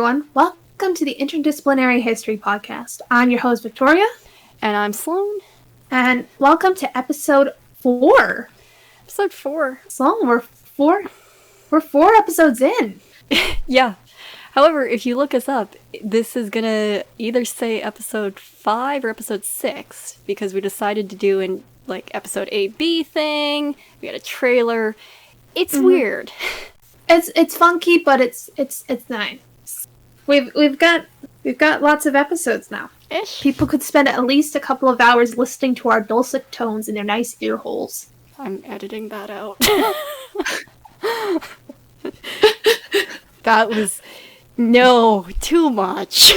everyone. Welcome to the Interdisciplinary History Podcast. I'm your host, Victoria. And I'm Sloan. And welcome to episode 4. Episode 4. Sloan, we're 4 episodes in. Yeah. However, if you look us up, this is gonna either say episode 5 or episode 6, because we decided to do an episode A-B thing. We had a trailer. It's weird. It's funky, but it's nice. We've got lots of episodes now. Ish. People could spend at least a couple of hours listening to our dulcet tones in their nice ear holes. I'm editing that out. That was... No, too much.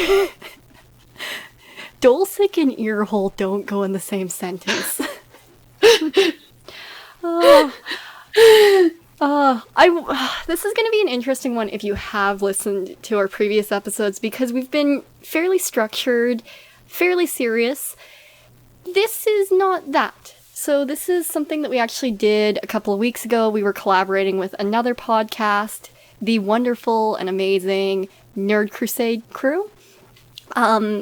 Dulcet and earhole don't go in the same sentence. This is going to be an interesting one if you have listened to our previous episodes, because we've been fairly structured, fairly serious. This is not that. So this is something that we actually did a couple of weeks ago. We were collaborating with another podcast, the wonderful and amazing Nerd Crusade crew.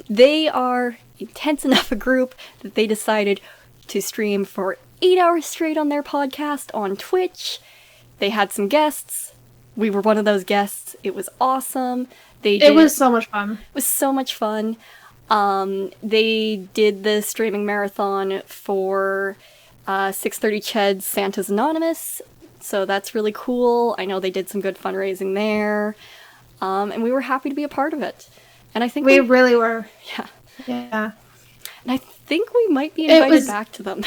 They are intense enough a group that they decided to stream for 8 hours straight on their podcast on Twitch. They had some guests. We were one of those guests. It was awesome. It was so much fun. It was so much fun. They did the streaming marathon for 6:30 Ched's Santa's Anonymous. So that's really cool. I know they did some good fundraising there. And we were happy to be a part of it. And I think we really were. Yeah. And I think we might be invited back to them.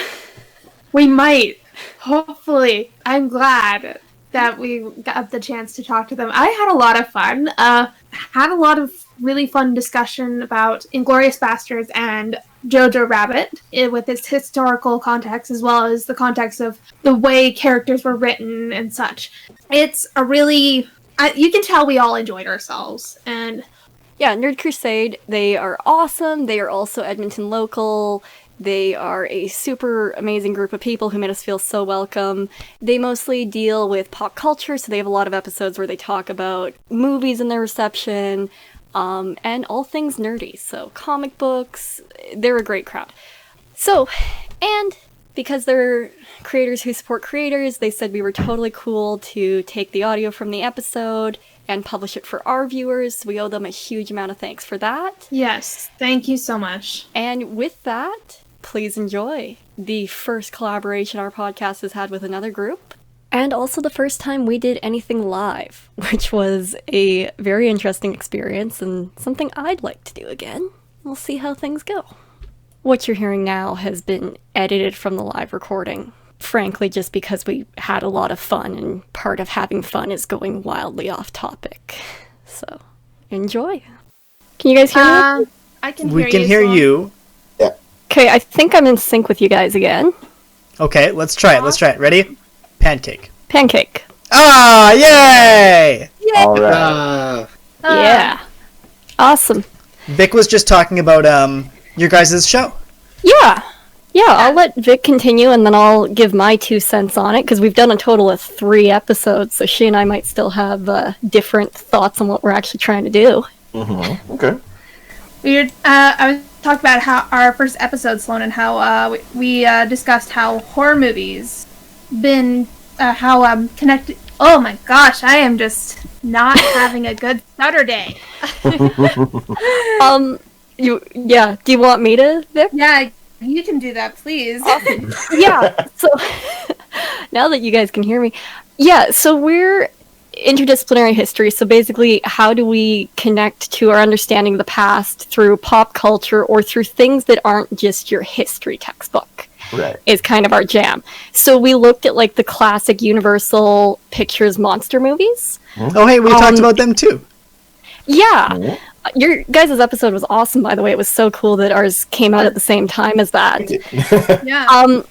We might. Hopefully. I'm glad that we got the chance to talk to them. I had a lot of fun. Had a lot of really fun discussion about Inglorious Bastards and Jojo Rabbit with its historical context, as well as the context of the way characters were written and such. It's a really... you can tell we all enjoyed ourselves. And yeah, Nerd Crusade, they are awesome. They are also Edmonton local. They are a super amazing group of people who made us feel so welcome. They mostly deal with pop culture, so they have a lot of episodes where they talk about movies and their reception, and all things nerdy. So comic books, they're a great crowd. So, and because they're creators who support creators, they said we were totally cool to take the audio from the episode and publish it for our viewers. We owe them a huge amount of thanks for that. Yes, thank you so much. And with that, please enjoy the first collaboration our podcast has had with another group. And also the first time we did anything live, which was a very interesting experience and something I'd like to do again. We'll see how things go. What you're hearing now has been edited from the live recording. Frankly, just because we had a lot of fun, and part of having fun is going wildly off topic. So, enjoy. Can you guys hear me? I can hear you. We can hear you. Yeah. Okay, I think I'm in sync with you guys again. Okay, let's try it. Ready? Pancake. Pancake. Ah, yay! All right. Yeah. Awesome. Vic was just talking about your guys' show. Yeah, I'll let Vic continue, and then I'll give my 2 cents on it, because we've done a total of 3 episodes, so she and I might still have different thoughts on what we're actually trying to do. Mm-hmm. Okay. I was talking about how our first episode, Sloan, and how we discussed how horror movies been connected. Oh my gosh, I am just not having a good Saturday. Do you want me to, Vic? Yeah, you can do that, please. Awesome. Yeah, so now that you guys can hear me. Yeah, so we're interdisciplinary history, so basically how do we connect to our understanding of the past through pop culture or through things that aren't just your history textbook. Right. Is kind of our jam. So we looked at the classic Universal Pictures monster movies. Oh, hey, we talked about them too. Yeah. Mm-hmm. Your guys' episode was awesome, by the way. It was so cool that ours came out at the same time as that. Yeah.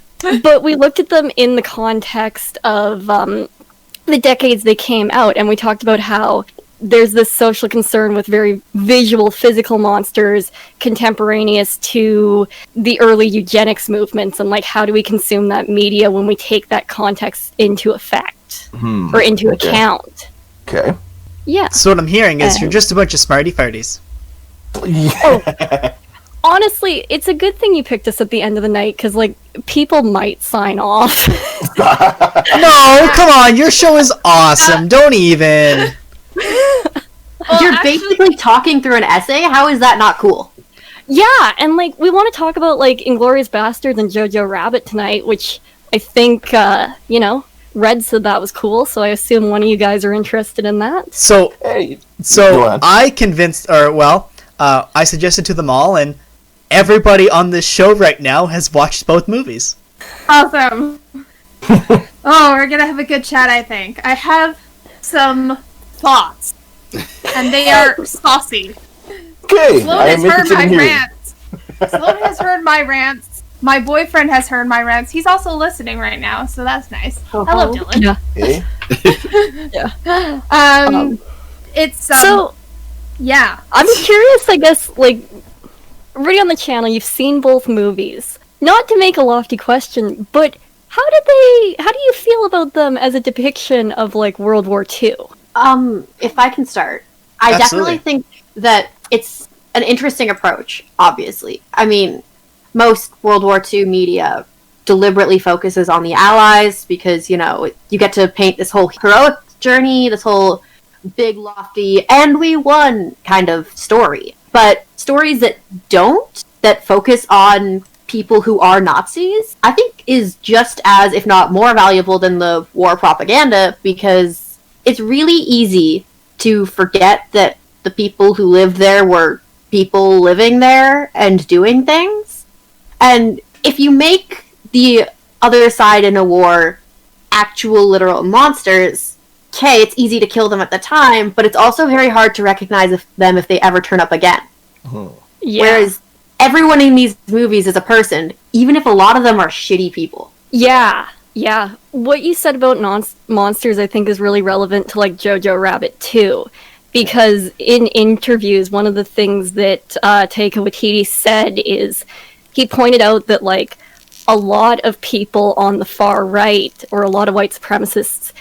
But we looked at them in the context of the decades they came out, and we talked about how there's this social concern with very visual, physical monsters contemporaneous to the early eugenics movements, and how do we consume that media when we take that context into effect or into account. Okay. Yeah. So what I'm hearing is you're just a bunch of smarty farties. Honestly, it's a good thing you picked us at the end of the night, because, like, people might sign off. No, come on, your show is awesome. Don't even. You're basically talking through an essay? How is that not cool? Yeah, and, like, we want to talk about, like, Inglorious Bastards and Jojo Rabbit tonight, which I think, Red said that was cool, so I assume one of you guys are interested in that. So Go on. I convinced, I suggested to them all, and everybody on this show right now has watched both movies. Awesome. Oh, we're gonna have a good chat, I think. I have some thoughts, and they are saucy. Okay, Sloan I has am heard interested my in hearing. rants. Sloan has heard my rants. My boyfriend has heard my rants. He's also listening right now, so that's nice. Hello, Dylan. Yeah. Okay. It's So, yeah. I'm curious, I guess, like, already on the channel, you've seen both movies. Not to make a lofty question, but how do you feel about them as a depiction of, like, World War II? If I can start. I Absolutely. definitely think that it's an interesting approach, obviously. I mean, most World War II media deliberately focuses on the Allies because, you get to paint this whole heroic journey, this whole big, lofty, and we won kind of story. But stories that don't, that focus on people who are Nazis, I think is just as, if not more valuable than the war propaganda, because it's really easy to forget that the people who lived there were people living there and doing things. And if you make the other side in a war actual literal monsters, okay, it's easy to kill them at the time, but it's also very hard to recognize them if they ever turn up again. Yeah. Whereas everyone in these movies is a person, even if a lot of them are shitty people. Yeah. What you said about monsters, I think, is really relevant to, like, Jojo Rabbit too, because in interviews, one of the things that Taika Waititi said is he pointed out that, like, a lot of people on the far right, or a lot of white supremacists,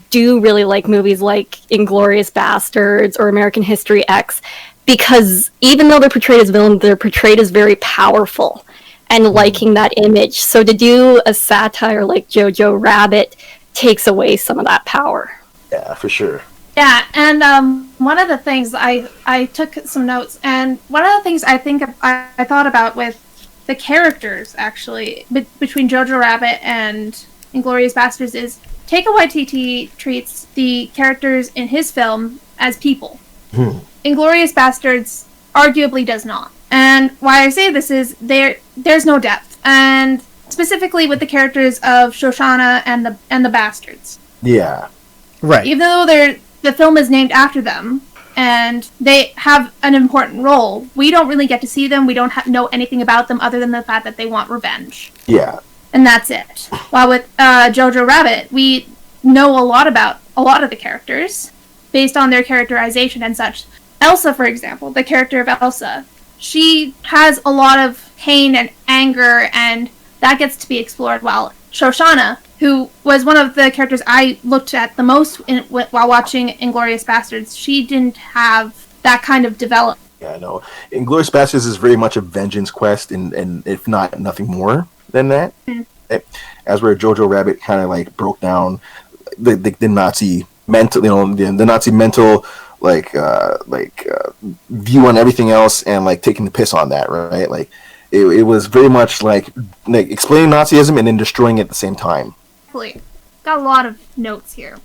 do really like movies like Inglorious Bastards or American History X, because even though they're portrayed as villains, they're portrayed as very powerful and liking that image. So to do a satire like Jojo Rabbit takes away some of that power. Yeah, for sure. Yeah, and one of the things I took some notes, and one of the things I think I thought about with the characters, actually, between Jojo Rabbit and Inglorious Bastards, is Taika Waititi treats the characters in his film as people. Inglorious Bastards arguably does not. And why I say this is there's no depth, and specifically with the characters of Shoshana and the Bastards. Yeah. Right. Even though the film is named after them, and they have an important role, we don't really get to see them. We don't know anything about them other than the fact that they want revenge. Yeah. And that's it. While with Jojo Rabbit, we know a lot about a lot of the characters based on their characterization and such. Elsa, for example, the character of Elsa, she has a lot of pain and anger, and that gets to be explored, while Shoshana, who was one of the characters I looked at the most while watching Inglorious Bastards, she didn't have that kind of development. Yeah, I know. Inglorious Bastards is very much a vengeance quest, and if not, nothing more than that. As where Jojo Rabbit kind of like broke down the Nazi mental, the Nazi mental view on everything else, and like taking the piss on that, right? Like it was very much like explaining Nazism and then destroying it at the same time. Got a lot of notes here.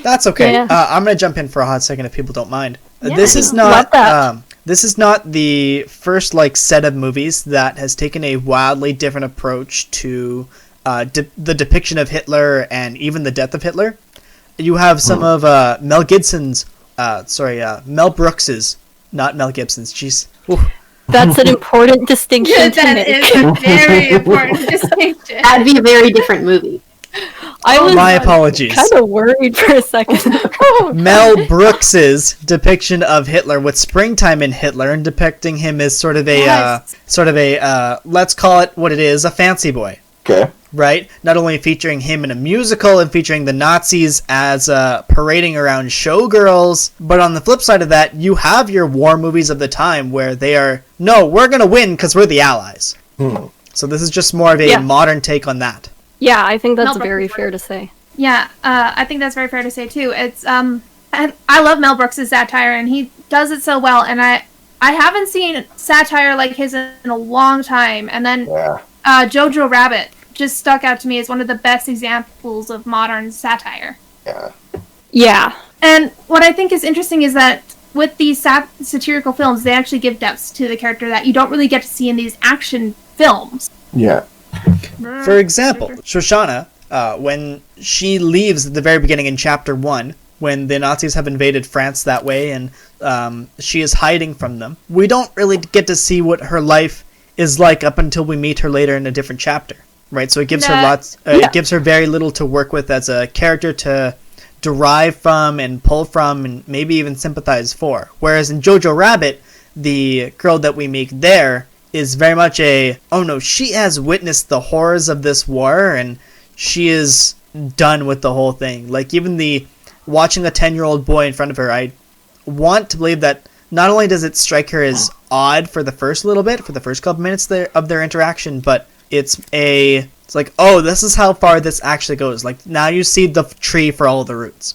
That's okay. Yeah. I'm gonna jump in for a hot second if people don't mind. Yeah. This is Love that. not the first set of movies that has taken a wildly different approach to the depiction of Hitler and even the death of Hitler. You have some of Mel Brooks's, not Mel Gibson's. Jeez. Ooh. That's an important distinction to That make. is a very important distinction. That'd be a very different movie. I was My apologies. kind of worried for a second. Mel Brooks's depiction of Hitler with springtime in Hitler and depicting him as sort of a Yes. let's call it what it is, a fancy boy. Okay. right? Not only featuring him in a musical and featuring the Nazis as parading around showgirls, but on the flip side of that, you have your war movies of the time where they are, no, we're going to win because we're the Allies. So this is just more of a modern take on that. Yeah, I think that's very fair to say. Yeah, I think that's very fair to say too. It's and I love Mel Brooks' satire, and he does it so well. And I haven't seen satire like his in a long time. And then Jojo Rabbit just stuck out to me as one of the best examples of modern satire. Yeah. And what I think is interesting is that with these satirical films, they actually give depths to the character that you don't really get to see in these action films. Yeah. For example, Shoshana, when she leaves at the very beginning in Chapter 1, when the Nazis have invaded France that way and she is hiding from them, we don't really get to see what her life is like up until we meet her later in a different chapter, right? So it gives her it gives her very little to work with as a character to derive from and pull from and maybe even sympathize for. Whereas in Jojo Rabbit, the girl that we meet there is very much she has witnessed the horrors of this war and she is done with the whole thing. Like, even watching a 10-year-old boy in front of her, I want to believe that not only does it strike her as odd for the first couple minutes of their interaction, but it's like, oh, this is how far this actually goes. Like, now you see the tree for all the roots.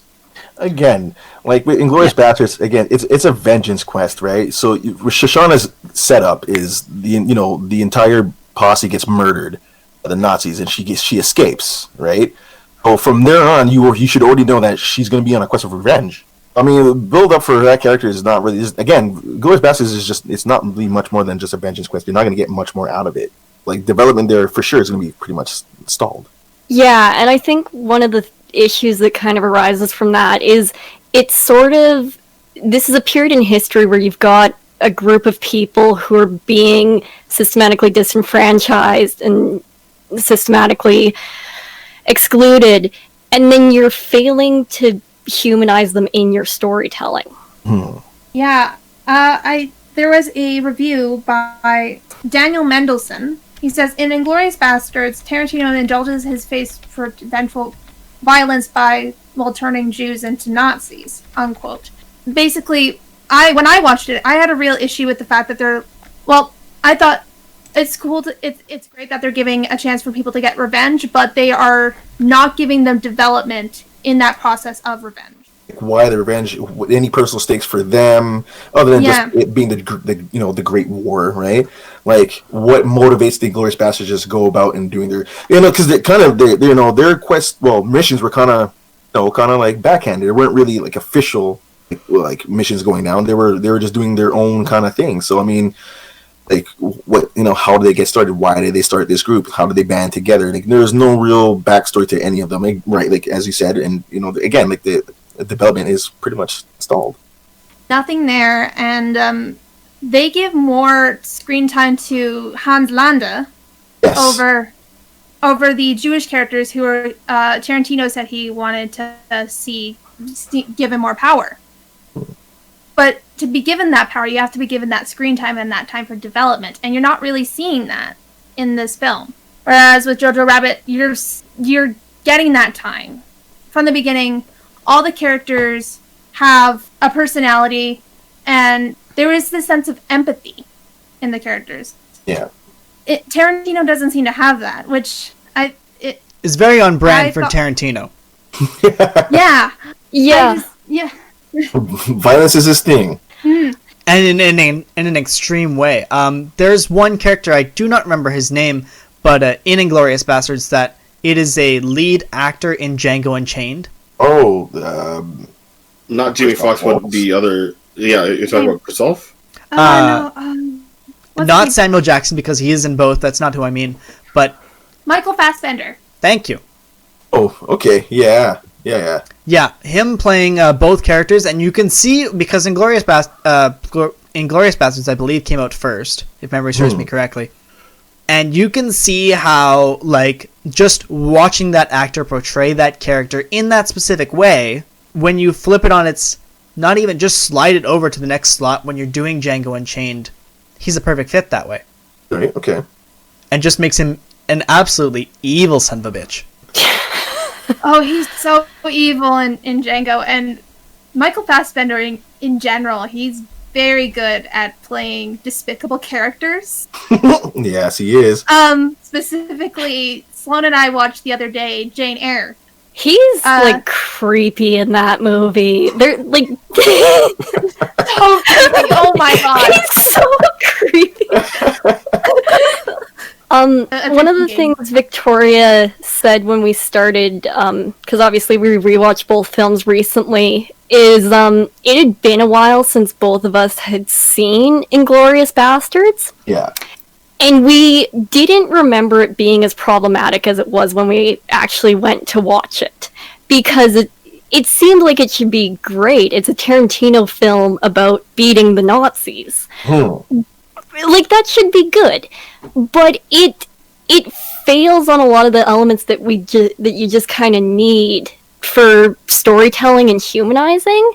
Again, like with Inglorious Bastards, again, it's a vengeance quest, right? So Shoshana's setup is the entire posse gets murdered by the Nazis, and she escapes, right? So from there on, you should already know that she's going to be on a quest of revenge. I mean, the build up for that character is not really. Again, Inglorious Bastards is it's not really much more than just a vengeance quest. You're not going to get much more out of it. Like, development there for sure is going to be pretty much stalled. Yeah, and I think one of the issues that kind of arises from that is it's sort of, this is a period in history where you've got a group of people who are being systematically disenfranchised and systematically excluded, and then you're failing to humanize them in your storytelling. Yeah, there was a review by Daniel Mendelsohn. He says, in Inglorious Bastards, Tarantino indulges his face for vengeful violence while turning Jews into Nazis, unquote. Basically, when I watched it, I had a real issue with the fact that I thought it's cool it's great that they're giving a chance for people to get revenge, but they are not giving them development in that process of revenge. Why the revenge? Any personal stakes for them, other than just it being the Great War, right? Like, what motivates the Inglorious Bastards to just go about and doing their, because their quest, missions were kind of like backhanded. They weren't really like official like missions going down. They were just doing their own kind of thing. So I mean, like, what, how did they get started? Why did they start this group? How did they band together? Like, there's no real backstory to any of them, right? Like, as you said, and again, like the development is pretty much stalled. Nothing there, and they give more screen time to Hans Landa over the Jewish characters who are Tarantino said he wanted to see given more power. But to be given that power, you have to be given that screen time and that time for development, and you're not really seeing that in this film. Whereas with Jojo Rabbit, you're getting that time from the beginning. All the characters have a personality, and there is this sense of empathy in the characters. Yeah. Tarantino doesn't seem to have that, which is very on brand for Tarantino. Yeah. Yeah. Violence is his thing. Mm. And in an extreme way. There's one character, I do not remember his name, but in Inglorious Bastards, that it is a lead actor in Django Unchained. Oh, not Jamie Foxx, but the other. Yeah, you're talking about Christoph? Not Samuel Jackson, because he is in both. That's not who I mean. But Michael Fassbender. Thank you. Oh, okay. Yeah, him playing both characters, and you can see, because Inglorious Bastards, I believe, came out first, if memory serves me correctly. And you can see how, like, just watching that actor portray that character in that specific way, when you flip it on its, not even just slide it over to the next slot when you're doing Django Unchained, he's a perfect fit that way. Right, okay. And just makes him an absolutely evil son of a bitch. Oh, he's so evil in Django, and Michael Fassbender in general, he's very good at playing despicable characters. Yes, he is. Specifically, Sloan and I watched the other day Jane Eyre. He's like creepy in that movie. They're like So creepy. Oh my god. he's so creepy. One of the things Victoria said when we started, because obviously we rewatched both films recently, is it had been a while since both of us had seen Inglorious Bastards. Yeah. And we didn't remember it being as problematic as it was when we actually went to watch it. Because it seemed like it should be great. It's a Tarantino film about beating the Nazis. Like, that should be good. But it fails on a lot of the elements that that you just kind of need for storytelling and humanizing.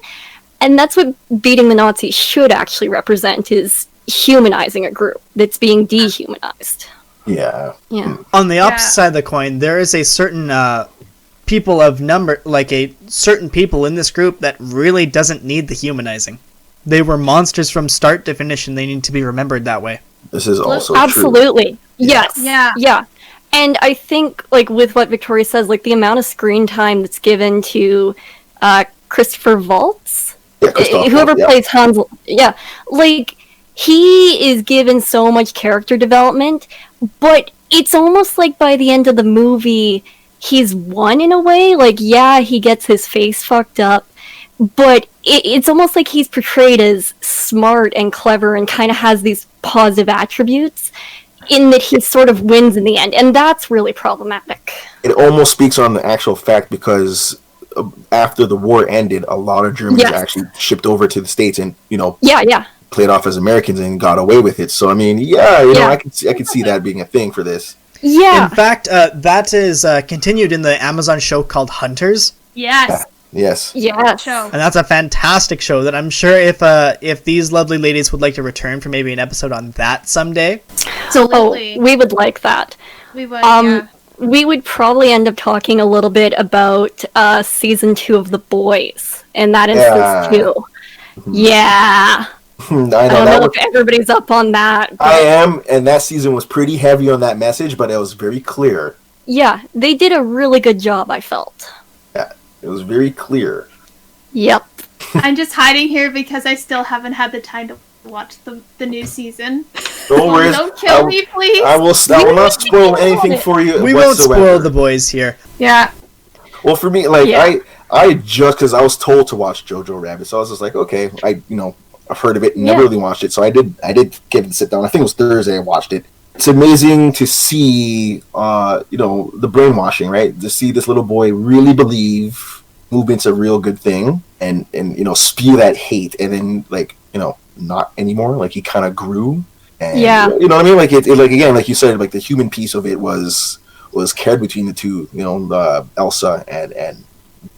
And that's what beating the Nazis should actually represent, is humanizing a group that's being dehumanized. Yeah. Yeah. On the opposite side of the coin, there is a certain people in this group that really doesn't need the humanizing. They were monsters from start to finish, and they need to be remembered that way. This is also absolutely true. Yes. Yeah. And I think, like, with what Victoria says, like, the amount of screen time that's given to Christopher Waltz, whoever plays Hans, like, he is given so much character development, but it's almost like by the end of the movie, he's won in a way. Like, yeah, he gets his face fucked up, but it's almost like he's portrayed as smart and clever and kind of has these positive attributes, in that he sort of wins in the end, and that's really problematic. It almost speaks on the actual fact, because after the war ended, a lot of Germans actually shipped over to the States and, played off as Americans and got away with it. So, I mean, I can see that being a thing for this. Yeah. In fact, that is continued in the Amazon show called Hunters. Yes. Yes. Yeah. Show. And that's a fantastic show that I'm sure if these lovely ladies would like to return for maybe an episode on that someday. Absolutely. Oh, we would like that. We would, We would probably end up talking a little bit about season 2 of The Boys, and that instance too. Yeah. I don't know if everybody's up on that. I am, and that season was pretty heavy on that message, but it was very clear. Yeah, they did a really good job, I felt. Yeah, it was very clear. Yep. I'm just hiding here because I still haven't had the time to watch the new season. Don't worry. Don't kill me, please. I will not spoil anything for you. We won't spoil The Boys here. Yeah. Well, for me, like, I just, because I was told to watch Jojo Rabbit, so I was just like, okay, I've heard of it, never really watched it, so I did get to sit down. I think it was Thursday I watched it. It's amazing to see, the brainwashing, right? To see this little boy really believe movement's a real good thing, and spew that hate, and then, like, not anymore. Like, he kind of grew, and you know what I mean? Like, it like, again, like you said, like, the human piece of it was cared between the two, Elsa and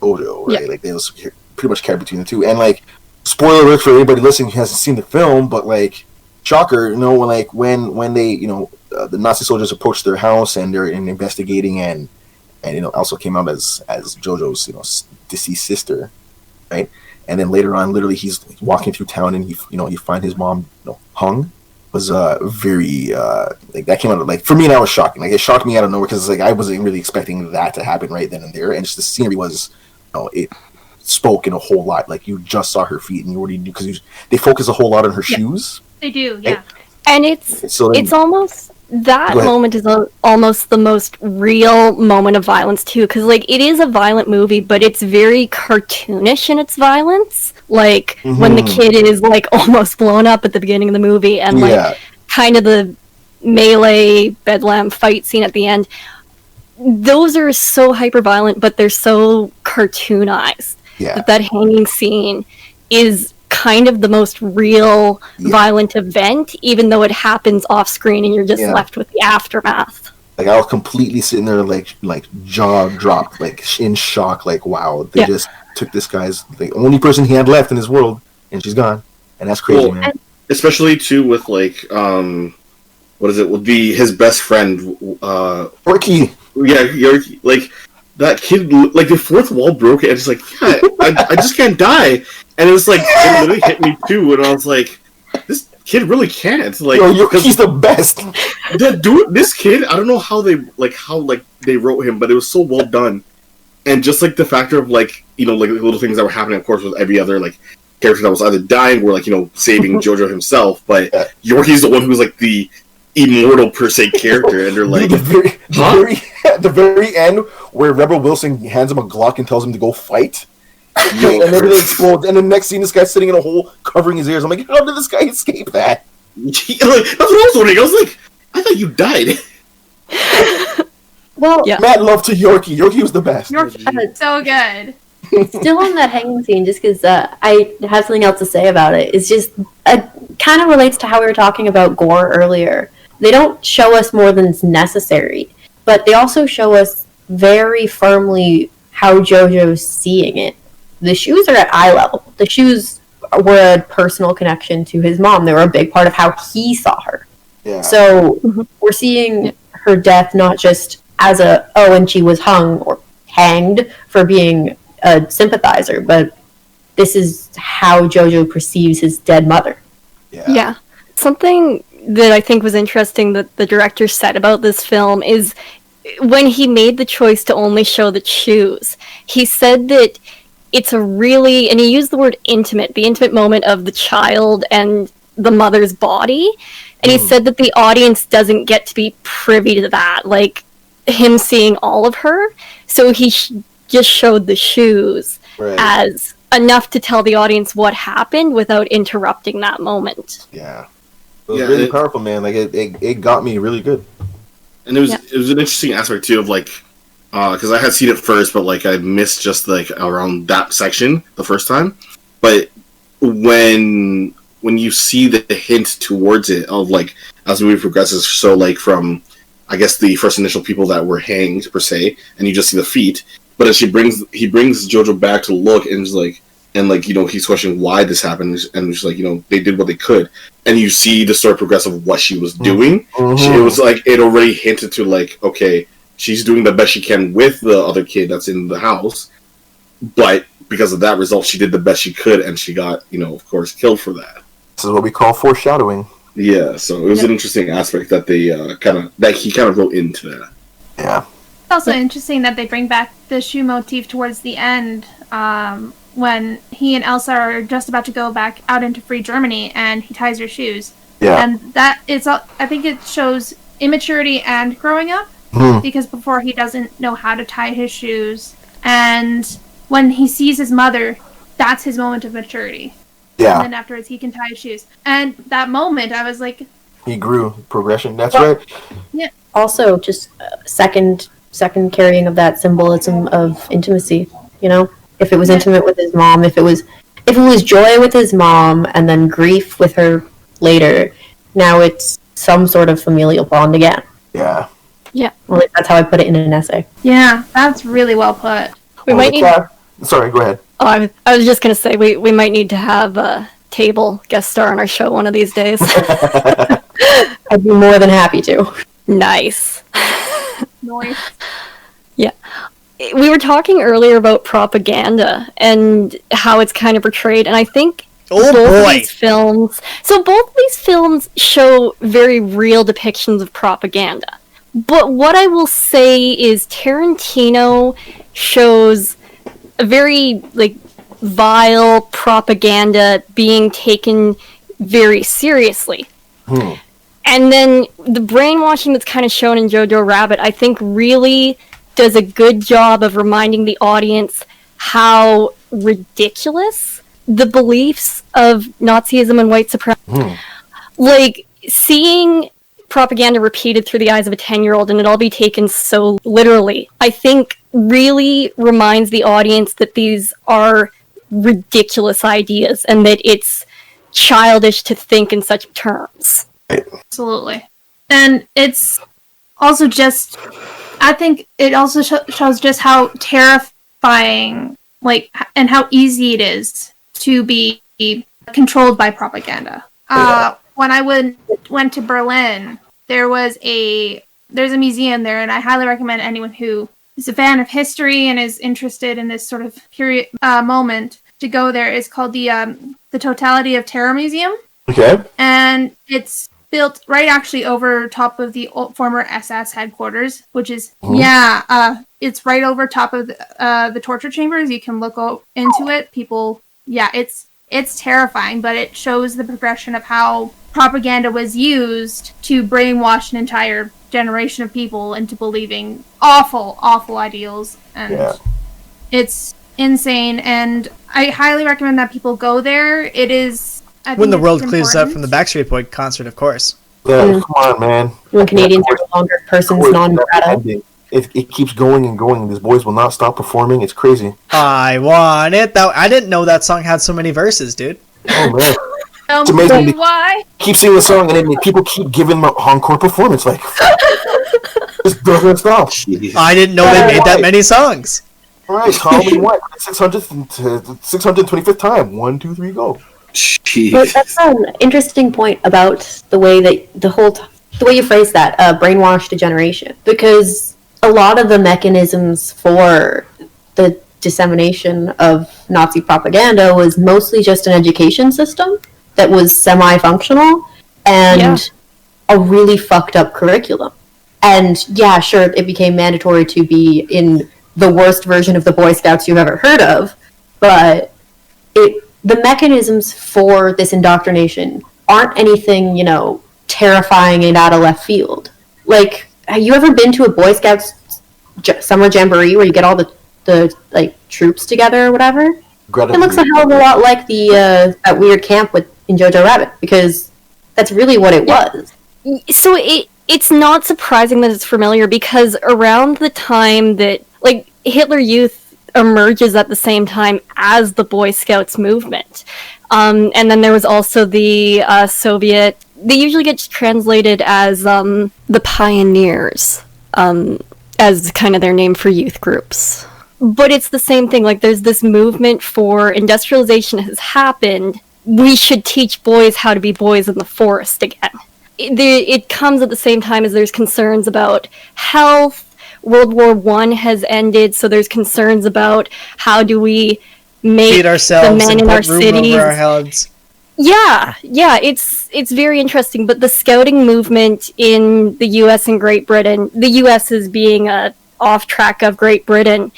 Jojo, right? Like, they was pretty much cared between the two, and, like, spoiler alert for anybody listening who hasn't seen the film, but, like, shocker, when they, the Nazi soldiers approached their house and they're investigating, and Elsa came out as Jojo's, deceased sister, right? And then later on, literally, he's walking through town and you find his mom, hung. Was very like, that came out of, like, for me, that was shocking. Like, it shocked me out of nowhere, because, like, I wasn't really expecting that to happen right then and there, and just the scenery was, it spoke in a whole lot. Like, you just saw her feet, and you already knew, because they focus a whole lot on her shoes. They do, yeah. And it's almost, that moment is almost the most real moment of violence too, because, like, it is a violent movie, but it's very cartoonish in its violence. Like, when the kid is, like, almost blown up at the beginning of the movie, and like, kind of the melee bedlam fight scene at the end. Those are so hyper violent, but they're so cartoonized. Yeah. That hanging scene is kind of the most real violent event, even though it happens off screen and you're just left with the aftermath. Like, I was completely sitting there, like jaw dropped, like, in shock, like, wow, they just took this guy's, the only person he had left in his world, and she's gone. And that's crazy, man. Especially too with, like, what is it? Would be his best friend. Yorkie. Yeah, Yorkie. Like that kid. Like the fourth wall broke, and it's like, yeah, I just can't die. And it was like it literally hit me too, and I was like, this kid really can't. Like, Yorkie's the best. This kid, I don't know how they wrote him, but it was so well done. And just like the factor of like like little things that were happening, of course, with every other like character that was either dying or like saving Jojo himself. But Yorkie's the one who's like the immortal per se character, and they're like the very end where Rebel Wilson hands him a Glock and tells him to go fight. And everything explodes. And the next scene, this guy's sitting in a hole, covering his ears. I'm like, how did this guy escape that? That's what I was wondering. I was like, I thought you died. Well, Mad love to Yorkie. Yorkie was the best. Yorkie, so good. Still on that hanging scene, just because I have something else to say about it. It's just kind of relates to how we were talking about gore earlier. They don't show us more than is necessary, but they also show us very firmly how JoJo's seeing it. The shoes are at eye level. The shoes were a personal connection to his mom. They were a big part of how he saw her. Yeah. So we're seeing her death not just as and she was hung or hanged for being a sympathizer, but this is how JoJo perceives his dead mother. Yeah. Something that I think was interesting that the director said about this film is when he made the choice to only show the shoes, he said that it's a really, and he used the word intimate, the intimate moment of the child and the mother's body. And he said that the audience doesn't get to be privy to that, like him seeing all of her. So he just showed the shoes as enough to tell the audience what happened without interrupting that moment. Yeah. It was really powerful, man. Like it got me really good. And it was an interesting aspect too of like, because I had seen it first, but like I missed just like around that section the first time. But when you see the hint towards it of like as the movie progresses, so like from I guess the first initial people that were hanged per se, and you just see the feet. But as he brings Jojo back to look and is like, and like he's questioning why this happened, and it's like they did what they could, and you see the story progress of what she was doing. It was like it already hinted to like, okay, she's doing the best she can with the other kid that's in the house, but because of that result, she did the best she could, and she got of course killed for that. This is what we call foreshadowing. Yeah, so it was an interesting aspect that they he kind of wrote into that. Yeah. It's also interesting that they bring back the shoe motif towards the end, when he and Elsa are just about to go back out into free Germany, and he ties her shoes. Yeah. And that is, I think it shows immaturity and growing up, because before he doesn't know how to tie his shoes, and when he sees his mother, that's his moment of maturity. Yeah. And then afterwards, he can tie his shoes. And that moment, I was like, he grew progression. That's right. Yeah. Also, just second carrying of that symbolism of intimacy. If it was intimate with his mom, if it was joy with his mom, and then grief with her later, now it's some sort of familial bond again. Yeah. Yeah. Well, that's how I put it in an essay. yeah, that's really well put. We might need. Sorry, go ahead. Oh, I was just gonna say we might need to have a Table guest star on our show one of these days. I'd be more than happy to. Nice. Noise. Yeah. We were talking earlier about propaganda and how it's kind of portrayed, and I think both of these films show very real depictions of propaganda. But what I will say is Tarantino shows a very vile propaganda being taken very seriously. And then the brainwashing that's kind of shown in Jojo Rabbit, I think really does a good job of reminding the audience how ridiculous the beliefs of Nazism and white supremacy. Seeing propaganda repeated through the eyes of a 10-year-old and it all be taken so literally, I think really reminds the audience that these are ridiculous ideas and that it's childish to think in such terms. Absolutely. And it's also just, I think it also shows just how terrifying, and how easy it is to be controlled by propaganda. When I went to Berlin, there's a museum there, and I highly recommend anyone who is a fan of history and is interested in this sort of period moment to go there. It's called the Totality of Terror Museum. Okay. And it's built right actually over top of the former SS headquarters, which is, it's right over top of the torture chambers. You can look into it. It's terrifying, but it shows the progression of how propaganda was used to brainwash an entire generation of people into believing awful, awful ideals. And it's insane, and I highly recommend that people go there. It is... when the world clears up from the Backstreet Boy concert, of course. Yeah, come on, man. When Canadians are no longer persons non grata. It keeps going and going. These boys will not stop performing. It's crazy. I want it. I didn't know that song had so many verses, dude. Oh, man. It's amazing. Why? Keep singing the song, and then people keep giving them an encore performance. Like, just doesn't stop. I didn't know they made that many songs. All right, call me what? 625th time. 1, 2, 3, go. Jeez. But that's an interesting point about the way that the way you phrase that, brainwashed a generation, because a lot of the mechanisms for the dissemination of Nazi propaganda was mostly just an education system that was semi-functional and a really fucked up curriculum. And yeah, sure, it became mandatory to be in the worst version of the Boy Scouts you've ever heard of, but the mechanisms for this indoctrination aren't anything, terrifying and out of left field. Like, have you ever been to a Boy Scouts summer jamboree where you get all the troops together or whatever? It looks a hell of a lot like that weird camp in Jojo Rabbit, because that's really what it was. So it's not surprising that it's familiar, because around the time that Hitler Youth emerges at the same time as the Boy Scouts movement, and then there was also the Soviet. They usually get translated as the Pioneers, as kind of their name for youth groups. But it's the same thing. There's this movement for industrialization has happened. We should teach boys how to be boys in the forest again. It comes at the same time as there's concerns about health. World War I has ended, so there's concerns about how do we make feed ourselves the men in our cities. Over our heads. Yeah, it's very interesting. But the scouting movement in the U.S. and Great Britain, the U.S. is being off track of Great Britain,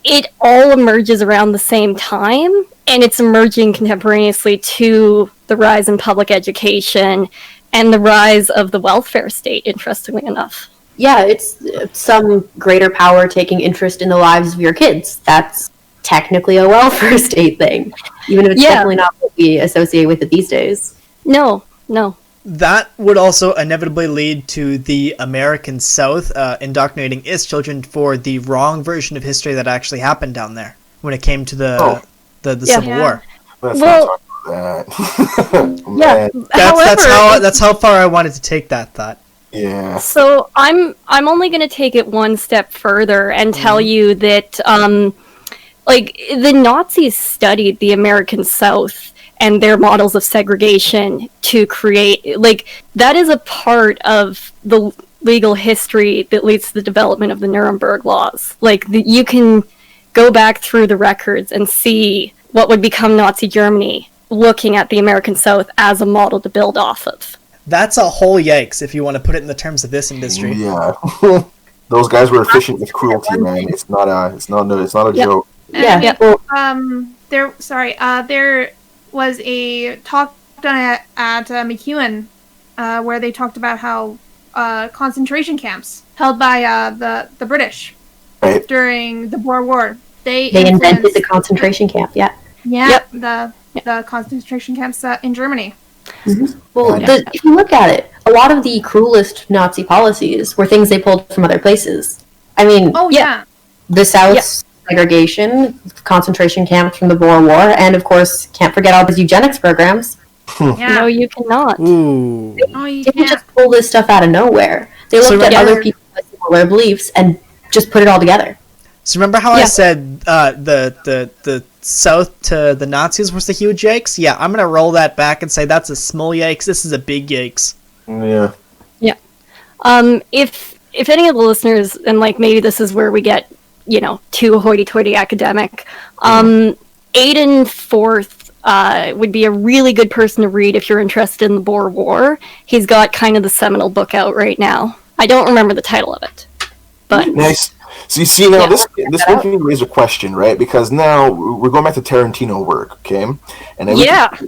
it all emerges around the same time, and it's emerging contemporaneously to the rise in public education and the rise of the welfare state, interestingly enough. Yeah, it's some greater power taking interest in the lives of your kids. That's technically a welfare state thing, even if it's definitely not what we associate with it these days. No. That would also inevitably lead to the American South indoctrinating its children for the wrong version of history that actually happened down there when it came to the Civil War. Let's not talk about that. That's how far I wanted to take that thought. Yeah. So I'm only going to take it one step further and tell you that the Nazis studied the American South and their models of segregation to create that is a part of the legal history that leads to the development of the Nuremberg laws. You can go back through the records and see what would become Nazi Germany, looking at the American South as a model to build off of. That's a whole yikes if you want to put it in the terms of this industry. Yeah. Those guys were efficient with cruelty, man. It's not a joke. Yeah. Well, there was a talk done at McEwen where they talked about how concentration camps held by the British during the Boer War. They invented the concentration camp. Yeah. Yeah. Yep. The concentration camps in Germany. Mm-hmm. Well, if you look at it, a lot of the cruelest Nazi policies were things they pulled from other places. I mean, the South's segregation, concentration camps from the Boer War, and of course, can't forget all those eugenics programs. No, you cannot. Ooh. They didn't just pull this stuff out of nowhere. They looked at other people with similar beliefs and just put it all together. So remember how I said the South to the Nazis was the huge yikes? Yeah, I'm going to roll that back and say that's a small yikes. This is a big yikes. Yeah. Yeah. If any of the listeners, and like maybe this is where we get, too hoity-toity academic, Aiden Forth would be a really good person to read if you're interested in the Boer War. He's got kind of the seminal book out right now. I don't remember the title of it, but nice. So you see now this makes me raise a question, right? Because now we're going back to Tarantino work, okay? And then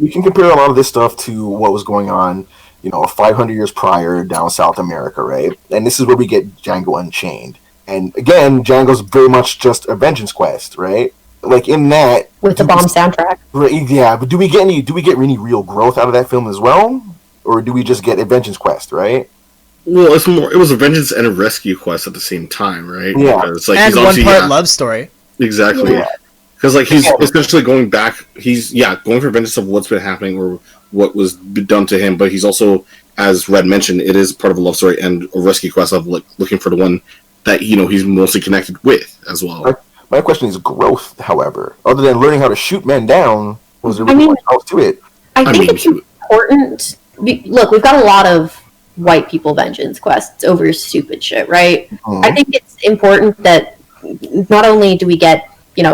we can compare a lot of this stuff to what was going on, 500 years prior down South America, right? And this is where we get Django Unchained. And again, Django's very much just a vengeance quest, right? Like in that with the bomb soundtrack. Right, yeah, but do we get any real growth out of that film as well? Or do we just get a vengeance quest, right? Well, it was a vengeance and a rescue quest at the same time, right? Yeah. Because, like, and he's one part love story. Exactly. Because he's essentially going back. He's going for vengeance of what's been happening or what was done to him. But he's also, as Red mentioned, it is part of a love story and a rescue quest of looking for the one that he's mostly connected with as well. My question is growth. However, other than learning how to shoot men down, was there really much else to it? I think it's important. Look, we've got a lot of white people vengeance quests over stupid shit, right? Mm-hmm. I think it's important that not only do we get,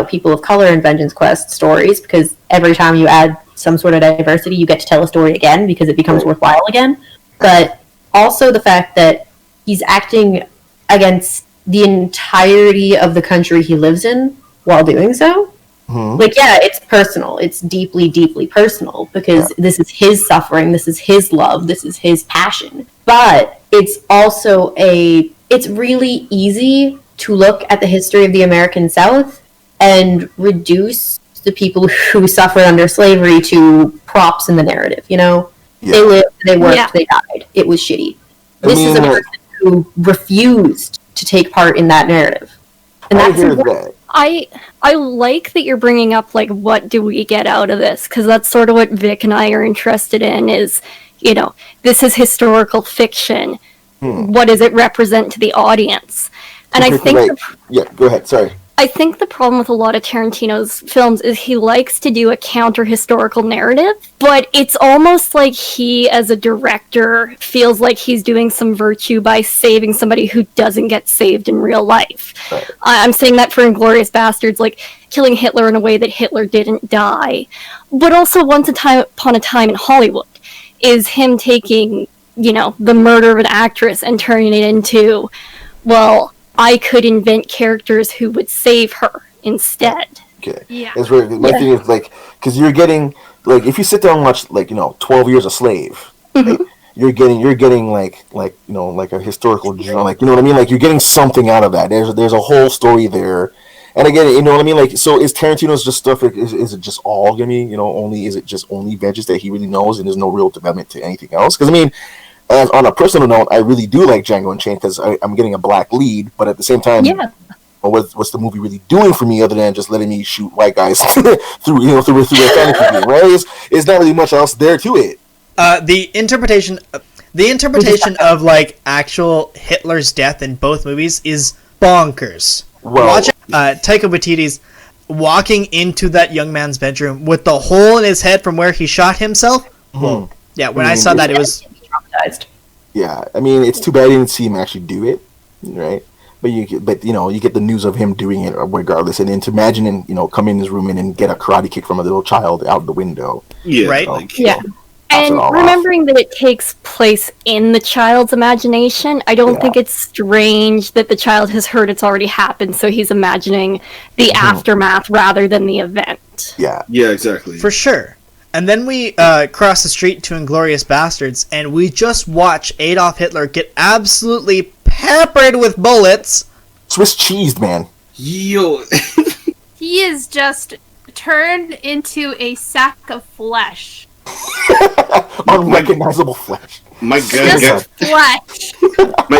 people of color in vengeance quest stories, because every time you add some sort of diversity, you get to tell a story again because it becomes worthwhile again, but also the fact that he's acting against the entirety of the country he lives in while doing so. Mm-hmm. It's personal. It's deeply, deeply personal because this is his suffering, this is his love, this is his passion. But it's also it's really easy to look at the history of the American South and reduce the people who suffered under slavery to props in the narrative, They lived, they worked, they died. It was shitty. This is a person who refused to take part in that narrative. And that's important. I like that you're bringing up, what do we get out of this? Because that's sort of what Vic and I are interested in is, this is historical fiction. What does it represent to the audience? And I think... go ahead, sorry. I think the problem with a lot of Tarantino's films is he likes to do a counter-historical narrative, but it's almost like he, as a director, feels like he's doing some virtue by saving somebody who doesn't get saved in real life. Right. I'm saying that for Inglorious Bastards, killing Hitler in a way that Hitler didn't die. But also Once Upon a Time in Hollywood is him taking, the murder of an actress and turning it into, I could invent characters who would save her instead. Okay. Yeah. That's where my thing is because you're getting if you sit down and watch 12 Years a Slave, right, you're getting like a historical drama, you know what I mean? You're getting something out of that. There's a whole story there, and again, you know what I mean? So is Tarantino's just stuff? Is it just all gonna be is it just only vengeance that he really knows, and there's no real development to anything else? Because as on a personal note, I really do like Django Unchained because I'm getting a black lead, but at the same time, what's the movie really doing for me other than just letting me shoot white guys through a fantasy game, right? It's not really much else there to it. The interpretation of actual Hitler's death in both movies is bonkers. Well, watch Taika Waititi's walking into that young man's bedroom with the hole in his head from where he shot himself. Mm-hmm. Yeah, when I saw that, it was traumatized. Yeah, it's too bad I didn't see him actually do it, right? But you get the news of him doing it regardless, and then to imagine come in his room and get a karate kick from a little child out the window. Yeah, right. And remembering that it takes place in the child's imagination, I don't think it's strange that the child has heard it's already happened, so he's imagining the aftermath rather than the event. Yeah, exactly. For sure. And then we cross the street to Inglorious Bastards, and we just watch Adolf Hitler get absolutely peppered with bullets. Swiss cheese, man. Yo. He is just turned into a sack of flesh. Unrecognizable flesh. My guy got flesh.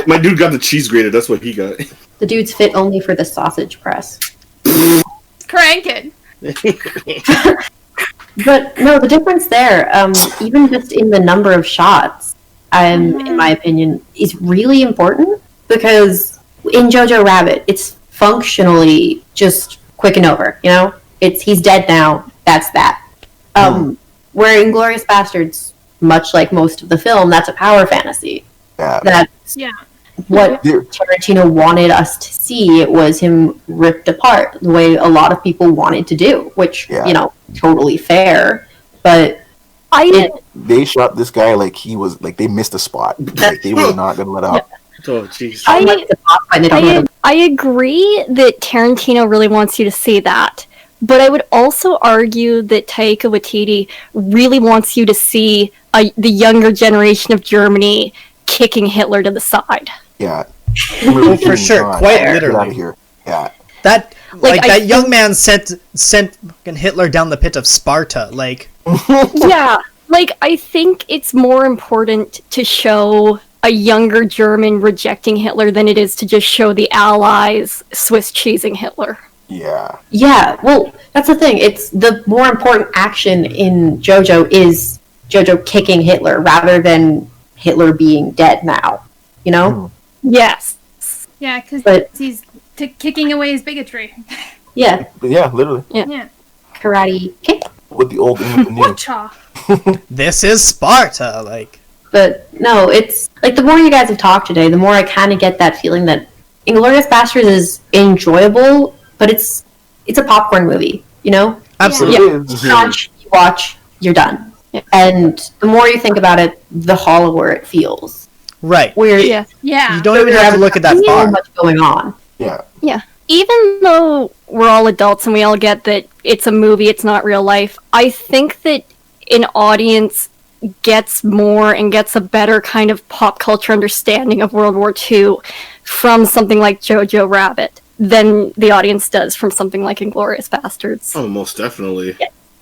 my dude got the cheese grater. That's what he got. The dude's fit only for the sausage press. Cranking. But no, the difference there, even just in the number of shots, in my opinion, is really important because in Jojo Rabbit, it's functionally just quick and over. He's dead now. That's that. Where Inglorious Bastards, much like most of the film, that's a power fantasy. Yeah. That's Yeah. what There- Tarantino wanted us to see. It was him ripped apart the way a lot of people wanted to do, which, Yeah. totally fair. But I They shot this guy like he was like they missed a spot. Like they were not gonna let up. Oh, jeez. I agree that Tarantino really wants you to see that, but I would also argue that Taika Waititi really wants you to see the younger generation of Germany kicking Hitler to the side. Yeah. Oh, for sure, quite Get out literally. of here. Yeah. That Like, I that young think- man sent fucking Hitler down the pit of Sparta. Like, Yeah, like I think it's more important to show a younger German rejecting Hitler than it is to just show the Allies Swiss cheesing Hitler. Yeah. Yeah, well, that's the thing. It's the more important action in Jojo is Jojo kicking Hitler rather than Hitler being dead now. You know? Yes. Yeah, because But- he's kicking away his bigotry. Yeah, But yeah, literally. Yeah. karate kick. With the old and with the new. Wacha. this is Sparta. Like, But no, it's like the more you guys have talked today, the more I kind of get that feeling that Inglorious Bastards is enjoyable, but it's a popcorn movie, you know? absolutely. It is. You watch, you're done. And the more you think about it, the hollower it feels. Right. Where Yeah. Yeah. You don't even have to look at that there's so far. much going on. Yeah. Even though we're all adults and we all get that it's a movie, it's not real life, I think that an audience gets more and gets a better kind of pop culture understanding of World War II from something like Jojo Rabbit than the audience does from something like Inglorious Bastards. Oh, most definitely.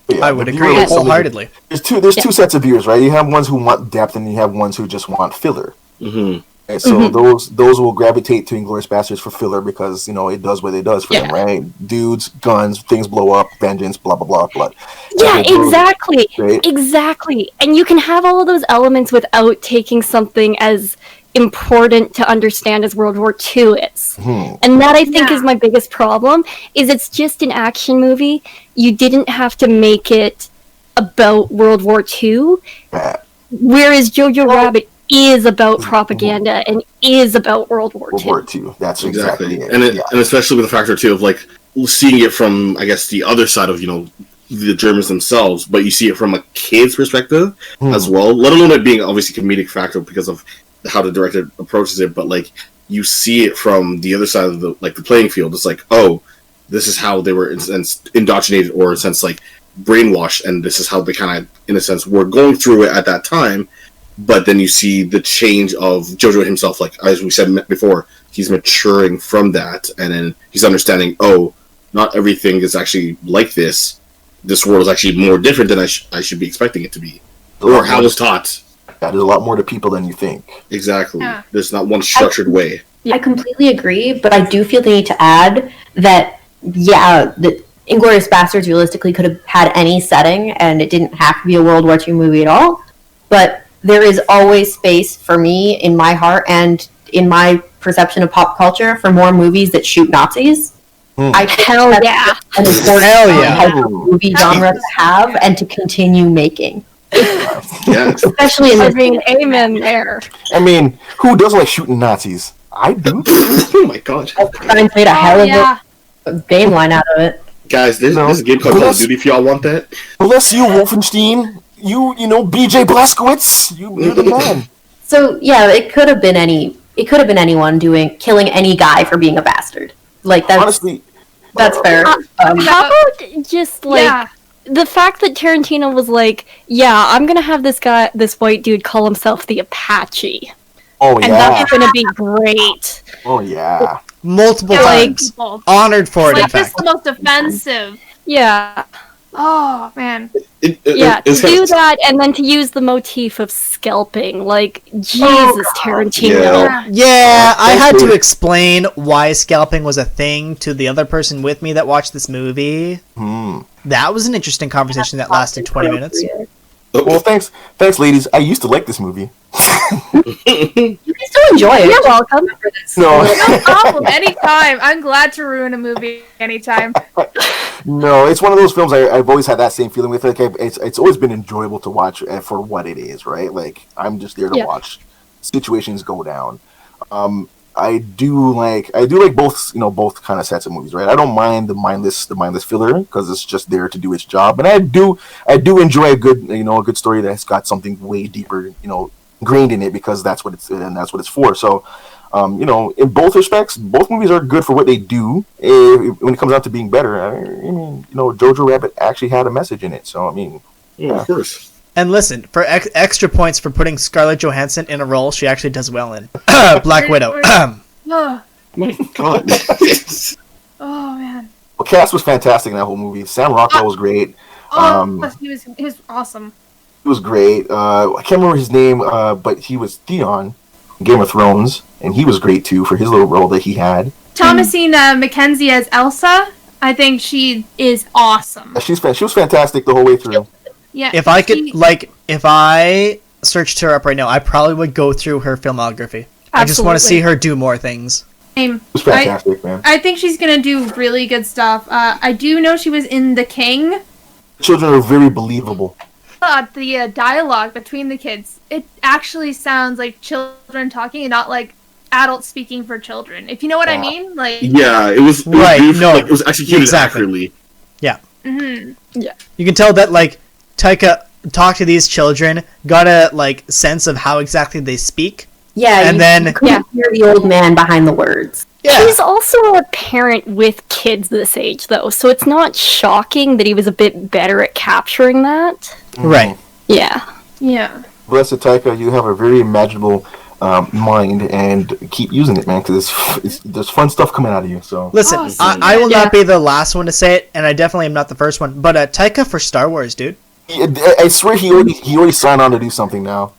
But yeah, I would the agree viewers- wholeheartedly. There's two sets of viewers, right? You have ones who want depth, and you have ones who just want filler. Hmm. And so those will gravitate to Inglorious Bastards for filler because it does what it does for them, right? Dudes, guns, things blow up, vengeance, blah blah blah, blood. Yeah, exactly. Right? Exactly. And you can have all of those elements without taking something as important to understand as World War II is. And that I think Yeah. is my biggest problem, is it's just an action movie. You didn't have to make it about World War II, Yeah. whereas Jojo Rabbit is about propaganda and is about World War World II. War II. That's exactly it. And yeah. and especially with the factor too of like seeing it from, I guess, the other side of the Germans themselves, but you see it from a kid's perspective as well. Let alone it being obviously comedic factor because of how the director approaches it, but like you see it from the other side of the playing field. It's like, oh, this is how they were in a sense indoctrinated or in a sense like brainwashed, and this is how they kind of in a sense were going through it at that time. But then you see the change of Jojo himself, like as we said before, he's maturing from that, and then he's understanding, oh, not everything is actually like this. This world is actually more different than I should be expecting it to be, or how it's taught. Yeah, there's a lot more to people than you think. Exactly. Yeah. There's not one structured way. I completely agree, but I do feel the need to add that, the Inglourious Bastards realistically could have had any setting, and it didn't have to be a World War II movie at all. But there is always space for me in my heart and in my perception of pop culture for more movies that shoot Nazis. I think Hell that's yeah. an important Hell yeah. type of movie genre to have and to continue making, Yeah. especially in I this. mean, amen there. I mean, who doesn't like shooting Nazis? I do. Oh my god. Trying to made a hell of yeah. a game line out of it. Guys, there's No. a game called Call of Bless- Duty if y'all want that. Bless you, Wolfenstein. You know, BJ Blazkowicz. You're the man. So yeah, it could have been anyone killing any guy for being a bastard. Like that's Honestly, that's fair. How about just like Yeah. the fact that Tarantino was like, yeah, I'm gonna have this white dude call himself the Apache, oh and yeah, that's gonna be great. oh yeah. Multiple Like- times. People. Honored for it, in Like, this is fact. the most offensive. Yeah, Oh, man. yeah. To It's do that and then to use the motif of scalping, like Jesus, Tarantino. Yeah. Yeah, I had to Thankfully- explain why scalping was a thing to the other person with me that watched this movie. That was an interesting conversation that lasted 20 minutes. Well, thanks, ladies. I used to like this movie. You can still enjoy it. You're welcome. No, No problem. Anytime. I'm glad to ruin a movie anytime. no, it's one of those films I've always had that same feeling with. Like, it's always been enjoyable to watch for what it is, right? Like, I'm just there to Yeah. watch situations go down. I do like both, both kind of sets of movies, right? I don't mind the mindless filler because it's just there to do its job, and I do enjoy a good story that's got something way deeper, ingrained in it, because that's what it's for. So, in both respects, both movies are good for what they do. When it comes out to being better, I mean, Jojo Rabbit actually had a message in it. So, I mean, Yeah, of course. And listen, for extra points for putting Scarlett Johansson in a role she actually does well in. Black Widow. Oh, My God. oh man. well, cast was fantastic in that whole movie. Sam Rockwell was great. He was awesome. He was great. I can't remember his name, but he was Theon in Game of Thrones, and he was great too for his little role that he had. Thomasine McKenzie as Elsa. I think she is awesome. She was fantastic the whole way through. Yeah. If I could, if I searched her up right now, I probably would go through her filmography. I just want to see her do more things. Same. It was fantastic, man. I think she's gonna do really good stuff. I do know she was in The King. Children are very believable. The dialogue between the kids, it actually sounds like children talking and not like adults speaking for children. If you know what I mean, like Yeah, it was Right, beautiful, no, like, it was executed exactly. accurately. Yeah. mhm. You can tell that, Taika talked to these children, got a, sense of how exactly they speak. Yeah, And then- you couldn't hear the old man behind the words. Yeah. He's also a parent with kids this age, though, so it's not shocking that he was a bit better at capturing that. Right. Yeah. Yeah. Blessed Taika, you have a very imaginable mind, and keep using it, man, because there's fun stuff coming out of you. So Listen, Awesome. I will Yeah. not be the last one to say it, and I definitely am not the first one, but Taika for Star Wars, dude. I swear he already signed on to do something now.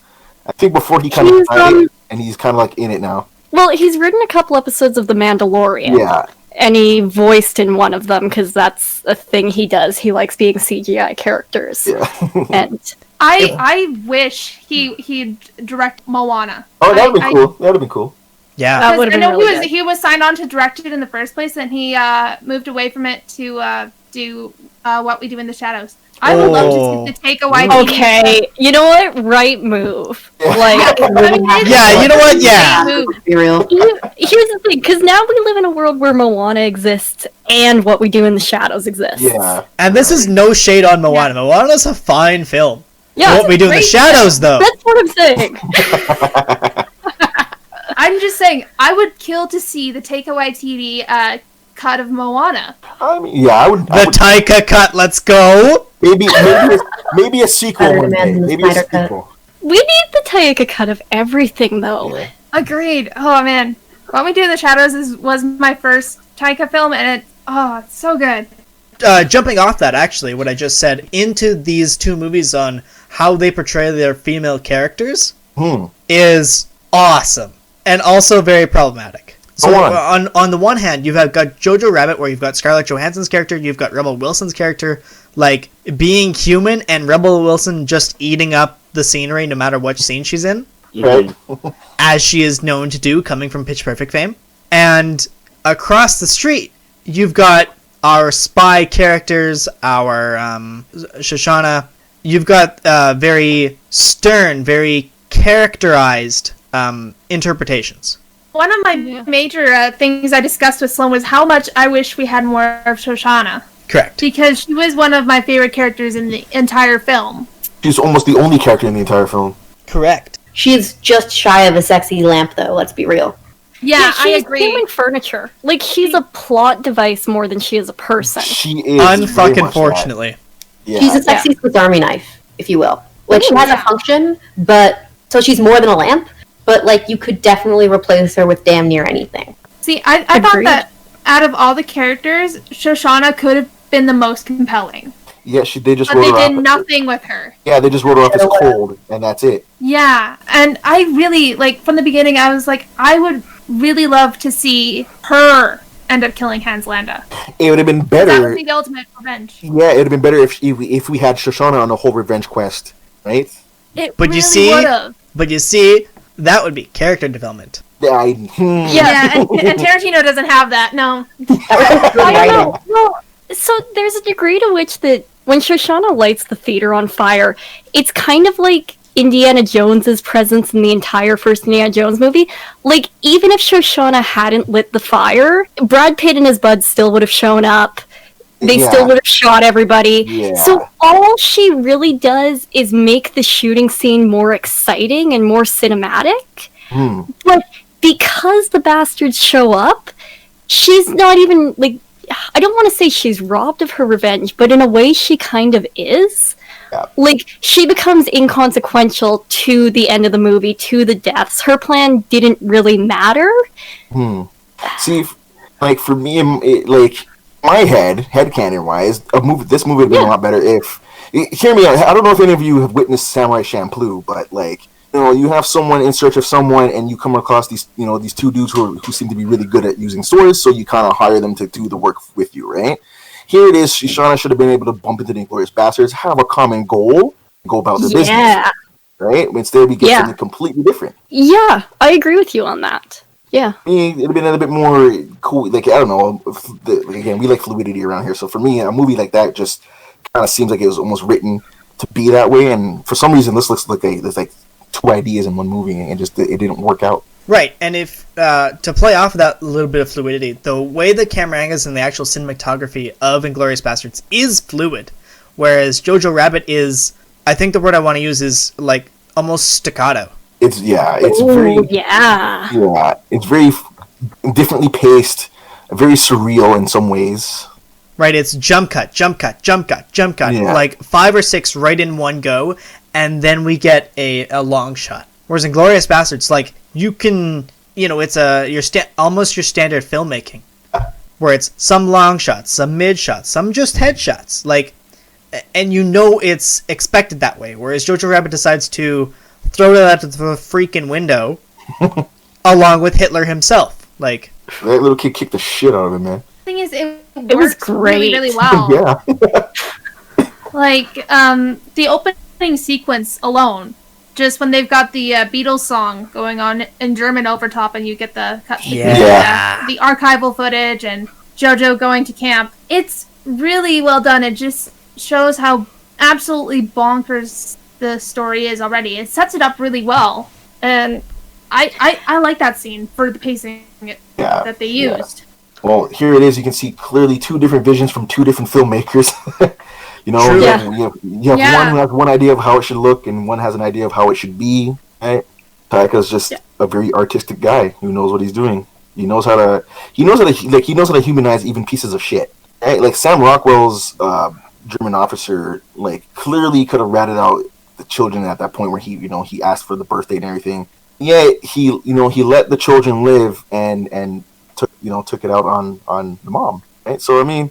I think before he kind of He's, tried it, and he's kind of in it now. Well, he's written a couple episodes of The Mandalorian. Yeah. And he voiced in one of them, because that's a thing he does. He likes being CGI characters. Yeah. And I wish he'd direct Moana. Oh, that'd be cool. That'd be cool. Yeah. That would've I been know really good. he was signed on to direct it in the first place, and he moved away from it to do What We Do in the Shadows. I would love to see the Taika Waititi. okay, you know what? Right move. Like, Yeah, you know what? Yeah. Move. Be real. here's the thing, because now we live in a world where Moana exists and What We Do in the Shadows exists. Yeah. And this is no shade on Moana. Moana's a fine film. Yeah, What We Do in the great Shadows, though. that's what I'm saying. I'm just saying, I would kill to see the Taika Waititi cut of Moana. I mean, yeah, I would. The Taika cut, let's go. Maybe a sequel one day. Spider-Man, the Maybe a Spider Cut. sequel. We need the Taika cut of everything, though. Agreed. Oh man, What We Do in the Shadows was my first Taika film, and it's so good. Jumping off that, actually, what I just said, into these two movies on how they portray their female characters is awesome. And also very problematic. So Go on. on the one hand, you've got Jojo Rabbit, where you've got Scarlett Johansson's character, you've got Rebel Wilson's character, being human, and Rebel Wilson just eating up the scenery no matter which scene she's in, Right. as she is known to do, coming from Pitch Perfect fame. And across the street, you've got our spy characters, our Shoshana. You've got very stern, very characterized interpretations. One of my major things I discussed with Sloan was how much I wish we had more of Shoshana. Correct. Because she was one of my favorite characters in the entire film. She's almost the only character in the entire film. Correct. She's just shy of a sexy lamp, though. Let's be real. Yeah, I she's agree. human furniture. Like, she's a plot device more than she is a person. She is very much Unfucking that. fortunately. Yeah. She's a sexy Swiss Army knife, if you will. Like, she has a function, but so she's more than a lamp. But you could definitely replace her with damn near anything. See, I thought Agreed. that out of all the characters, Shoshana could have been the most compelling. Yeah, they just But wrote they her did off. nothing with her. Yeah, they just wrote her off as Yeah. cold, and that's it. Yeah, and I really, from the beginning, I was like, I would really love to see her end up killing Hans Landa. It would have been That better. would be the ultimate revenge. Yeah, it would have been better if we had Shoshana on the whole revenge quest, right? It But really you see, would've. that would be character development. Yeah, Yeah, and Tarantino doesn't have that, no. That was good I don't writing. know. Well, so there's a degree to which that when Shoshana lights the theater on fire, it's kind of like Indiana Jones's presence in the entire first Indiana Jones movie. Like, even if Shoshana hadn't lit the fire, Brad Pitt and his buds still would have shown up. They still would have shot everybody. Yeah. So all she really does is make the shooting scene more exciting and more cinematic. But because the bastards show up, she's not even, like, I don't want to say she's robbed of her revenge, but in a way she kind of is. Yeah. Like, she becomes inconsequential to the end of the movie, to the deaths. Her plan didn't really matter. See, like, for me, like, my headcanon-wise, this movie would have been a lot better if... Hear me out. I don't know if any of you have witnessed Samurai Champloo, but, like, you know, you have someone in search of someone, and you come across these, you know, these two dudes who seem to be really good at using swords, so you kind of hire them to do the work with you, right? Here it is. Shoshana should have been able to bump into the Inglorious Bastards, have a common goal, and go about their business, right? Instead, we get something completely different. Yeah, I agree with you on that. Yeah. I mean, it'd have been a bit more cool. Like, I don't know. Again, we like fluidity around here, so for me, a movie like that just kind of seems like it was almost written to be that way. And for some reason, this looks like there's like two ideas in one movie, and it didn't work out. Right, and if to play off of that little bit of fluidity, the way the camera angles and the actual cinematography of Inglorious Bastards is fluid, whereas Jojo Rabbit is, I think the word I want to use is like almost staccato. It's it's very differently paced, very surreal in some ways. Right, it's jump cut, jump cut, jump cut, jump cut, like 5 or 6 right in one go, and then we get a long shot. Whereas Inglorious Bastards, like, you can, you know, it's almost your standard filmmaking, where it's some long shots, some mid shots, some just headshots, like, and you know it's expected that way. Whereas Jojo Rabbit decides to throw it out the freaking window, along with Hitler himself. Like, that little kid kicked the shit out of him, man. Thing is, it was great. really, really well. Like, the opening sequence alone, just when they've got the Beatles song going on in German over top, and you get the the archival footage and Jojo going to camp. It's really well done. It just shows how absolutely bonkers the story is already. It sets it up really well, and I like that scene for the pacing that they used. Well, here it is. You can see clearly two different visions from two different filmmakers. You know, you have one who has one idea of how it should look, and one has an idea of how it should be. Right? Taika's just a very artistic guy who knows what he's doing. He knows how to humanize even pieces of shit. Right? Like Sam Rockwell's German officer, like, clearly could have ratted out the children at that point where he asked for the birthday and everything. Yeah, he let the children live and took it out on the mom. Right? So I mean,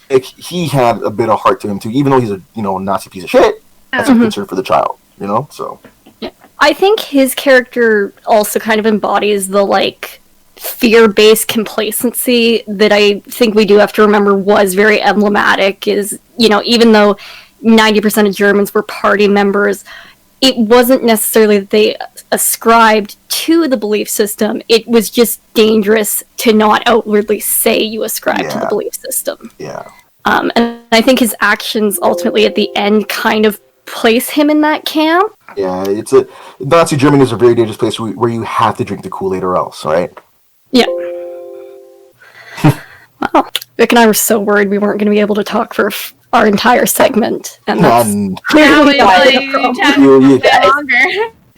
like, he had a bit of heart to him too, even though he's a Nazi piece of shit. That's a concern for the child, So I think his character also kind of embodies the, like, fear-based complacency that I think we do have to remember was very emblematic. Is, even though 90% of Germans were party members, it wasn't necessarily that they ascribed to the belief system. It was just dangerous to not outwardly say you ascribe to the belief system. Yeah. And I think his actions ultimately at the end kind of place him in that camp. Yeah, Nazi Germany is a very dangerous place where you have to drink the Kool-Aid or else, right? Yeah. Wow. Vic and I were so worried we weren't going to be able to talk for our entire segment, and that's clearly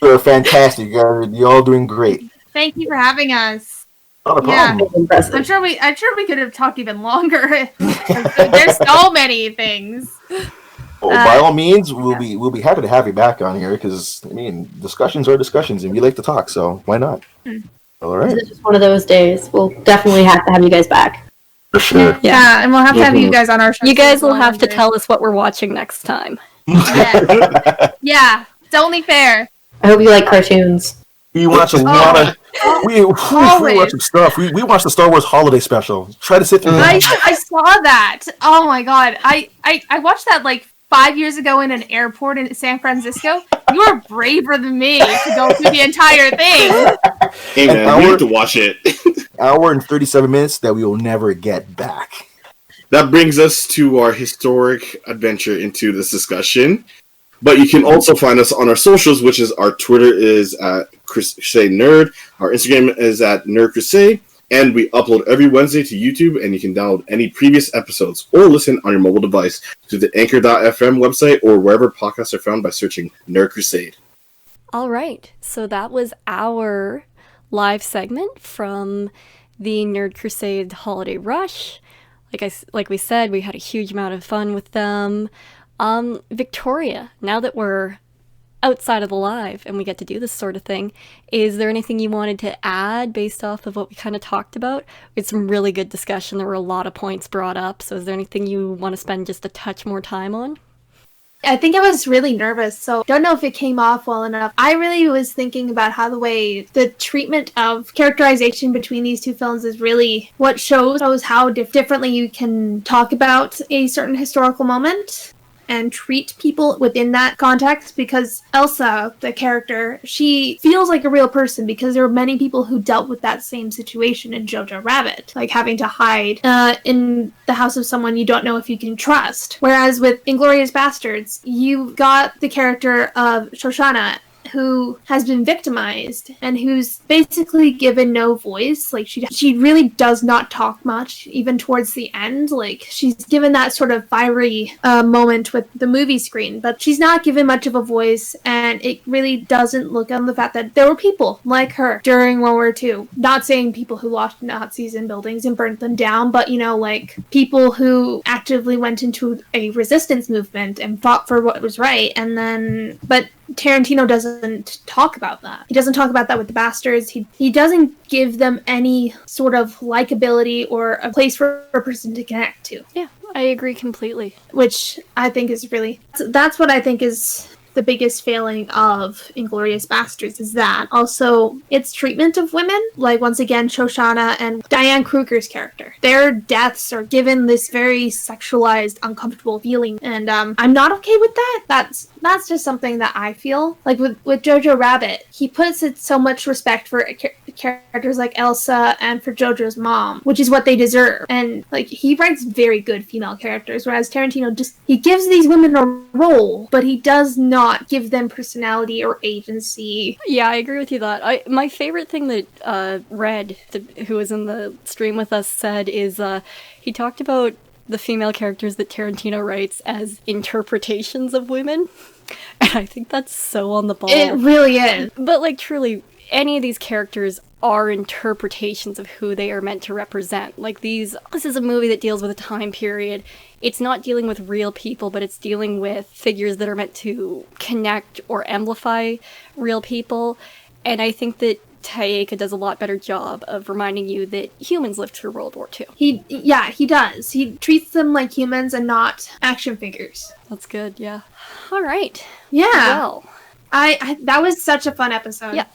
You're fantastic. You're all doing great. Thank you for having us. Not a problem. I'm sure we could have talked even longer. There's so many things. Well, by all means, we'll be happy to have you back on here, because I mean, discussions are discussions, and we like to talk, so why not? All right. This is just one of those days. We'll definitely have to have you guys back. For sure. Yeah, and we'll have to have you guys on our show. You guys will have to tell us what we're watching next time. Yeah, it's only fair. I hope you like cartoons. We watch a lot of... We watch some stuff. We watched the Star Wars Holiday Special. Try to sit through that. I saw that. Oh my god. I watched that like 5 years ago in an airport in San Francisco. You are braver than me to go through the entire thing. Hey man, we have to watch it. Hour and 37 minutes that we will never get back. That brings us to our historic adventure into this discussion. But you can also find us on our socials, which is our Twitter is at Crusade Nerd, our Instagram is at Nerd Crusade, and we upload every Wednesday to YouTube, and you can download any previous episodes or listen on your mobile device to the Anchor.fm website or wherever podcasts are found by searching Nerd Crusade. All right, so that was our live segment from the Nerd Crusade Holiday Rush. Like we said, we had a huge amount of fun with them. Victoria, now that we're outside of the live and we get to do this sort of thing, is there anything you wanted to add based off of what we kind of talked about? We had some really good discussion. There were a lot of points brought up. So is there anything you want to spend just a touch more time on? I think I was really nervous, so don't know if it came off well enough. I really was thinking about how the treatment of characterization between these two films is really what shows how differently you can talk about a certain historical moment and treat people within that context, because Elsa, the character, she feels like a real person because there are many people who dealt with that same situation in Jojo Rabbit, like having to hide in the house of someone you don't know if you can trust. Whereas with Inglorious Bastards, you've got the character of Shoshana, who has been victimized and who's basically given no voice. Like she really does not talk much, even towards the end. Like she's given that sort of fiery moment with the movie screen, but she's not given much of a voice, and it really doesn't look on the fact that there were people like her during World War II. Not saying people who lost Nazis in buildings and burnt them down, but like people who actively went into a resistance movement and fought for what was right. But Tarantino doesn't talk about that. He doesn't talk about that with the Bastards. He doesn't give them any sort of likability or a place for a person to connect to. Yeah, I agree completely. Which I think is really... That's what I think is the biggest failing of Inglorious Bastards, is that. Also, its treatment of women, like once again Shoshana and Diane Kruger's character. Their deaths are given this very sexualized, uncomfortable feeling, and I'm not okay with that. That's just something that I feel. Like with Jojo Rabbit, he puts it so much respect for characters like Elsa and for Jojo's mom, which is what they deserve. And like he writes very good female characters, whereas Tarantino he gives these women a role, but he does not give them personality or agency. Yeah, I agree with you that. My favorite thing that Red, who was in the stream with us, said is he talked about the female characters that Tarantino writes as interpretations of women. And I think that's so on the ball. It really is. But like truly, any of these characters are interpretations of who they are meant to represent. Like this is a movie that deals with a time period. It's not dealing with real people, but it's dealing with figures that are meant to connect or amplify real people. And I think that Taika does a lot better job of reminding you that humans lived through World War II. He does. He treats them like humans and not action figures. That's good, yeah. All right. Yeah. Well, I that was such a fun episode. Yeah.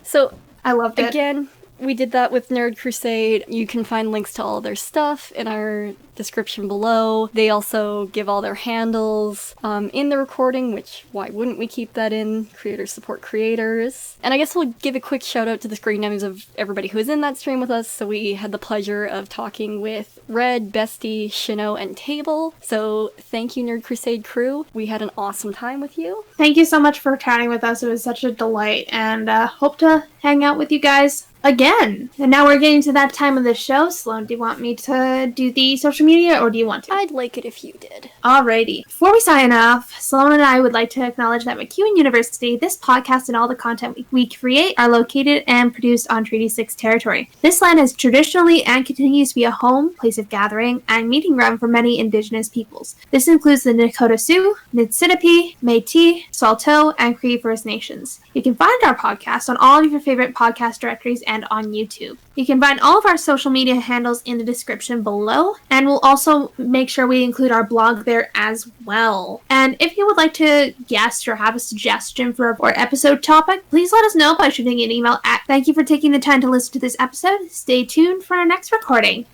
So I loved it. Again, we did that with Nerd Crusade. You can find links to all their stuff in our description below. They also give all their handles in the recording, which why wouldn't we keep that in? Creators support creators. And I guess we'll give a quick shout out to the screen names of everybody who was in that stream with us. So we had the pleasure of talking with Red, Bestie, Shino, and Table. So thank you, Nerd Crusade crew. We had an awesome time with you. Thank you so much for chatting with us. It was such a delight, and hope to hang out with you guys again. And now we're getting to that time of the show. Sloan, do you want me to do the social media, or do you want to? I'd like it if you did. Alrighty. Before we sign off, Sloan and I would like to acknowledge that MacEwan University, this podcast, and all the content we create are located and produced on Treaty 6 territory. This land has traditionally and continues to be a home, place of gathering, and meeting ground for many Indigenous peoples. This includes the Nakota Sioux, Niitsitapi, Métis, Saulteaux, and Cree First Nations. You can find our podcast on all of your favorite podcast directories and on YouTube. You can find all of our social media handles in the description below, and we'll also make sure we include our blog there as well. And if you would like to guest or have a suggestion for our episode topic, please let us know by shooting an email at thank you for taking the time to listen to this episode. Stay tuned for our next recording.